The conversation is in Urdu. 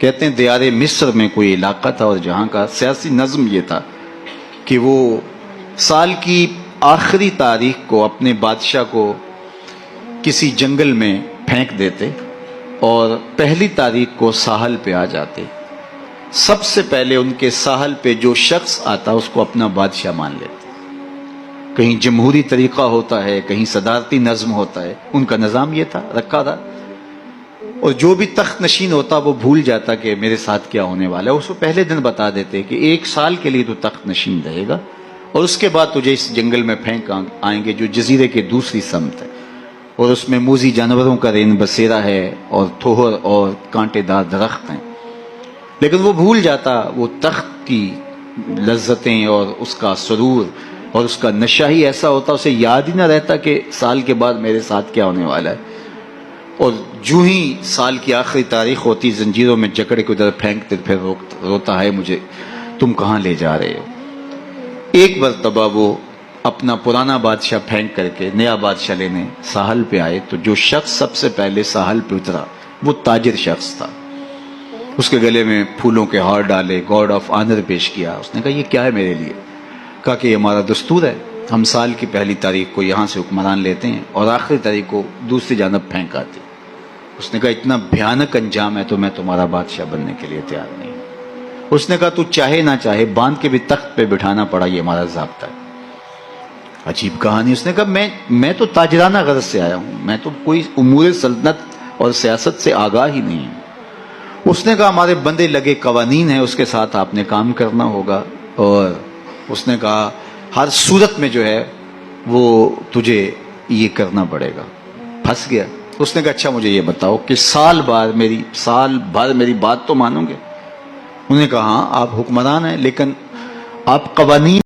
کہتے ہیں دیار مصر میں کوئی علاقہ تھا اور جہاں کا سیاسی نظم یہ تھا کہ وہ سال کی آخری تاریخ کو اپنے بادشاہ کو کسی جنگل میں پھینک دیتے اور پہلی تاریخ کو ساحل پہ آ جاتے. سب سے پہلے ان کے ساحل پہ جو شخص آتا اس کو اپنا بادشاہ مان لیتے. کہیں جمہوری طریقہ ہوتا ہے, کہیں صدارتی نظم ہوتا ہے, ان کا نظام یہ تھا رکھا تھا. اور جو بھی تخت نشین ہوتا وہ بھول جاتا کہ میرے ساتھ کیا ہونے والا ہے, اس کو پہلے دن بتا دیتے کہ 1 سال کے لیے تو تخت نشین رہے گا اور اس کے بعد تجھے اس جنگل میں پھینک آئیں گے جو جزیرے کے دوسری سمت ہے, اور اس میں موذی جانوروں کا رین بسیرا ہے اور تھوہر اور کانٹے دار درخت ہیں. لیکن وہ بھول جاتا وہ تخت کی لذتیں اور اس کا سرور اور اس کا نشہ ہی ایسا ہوتا, اسے یاد ہی نہ رہتا کہ سال کے بعد میرے ساتھ کیا ہونے والا ہے. اور جو ہی سال کی آخری تاریخ ہوتی زنجیروں میں جکڑ کے ادھر پھینکتے پھر روتا ہے مجھے تم کہاں لے جا رہے ہو. ایک مرتبہ وہ اپنا پرانا بادشاہ پھینک کر کے نیا بادشاہ لینے ساحل پہ آئے تو جو شخص سب سے پہلے ساحل پہ اترا وہ تاجر شخص تھا. اس کے گلے میں پھولوں کے ہار ڈالے, گارڈ آف آنر پیش کیا. اس نے کہا یہ کیا ہے میرے لیے؟ کہا کہ یہ ہمارا دستور ہے, ہم سال کی پہلی تاریخ کو یہاں سے حکمران لیتے ہیں اور آخری تاریخ کو دوسری جانب پھینک آتے. اس نے کہا اتنا بھیانک انجام ہے تو میں تمہارا بادشاہ بننے کے لیے تیار نہیں. اس نے کہا تو چاہے نہ چاہے باندھ کے بھی تخت پہ بٹھانا پڑا, یہ ہمارا ضابطہ ہے. عجیب کہانی. اس نے کہا میں تو تاجرانہ غرض سے آیا ہوں, میں تو کوئی امور سلطنت اور سیاست سے آگاہ ہی نہیں ہوں. اس نے کہا ہمارے بندے لگے قوانین ہیں, اس کے ساتھ آپ نے کام کرنا ہوگا, اور اس نے کہا ہر صورت میں جو ہے وہ تجھے یہ کرنا پڑے گا. پھنس گیا. اس نے کہا اچھا مجھے یہ بتاؤ کہ سال بھر میری بات تو مانو گے؟ انہوں نے کہا ہاں آپ حکمران ہیں لیکن آپ قوانین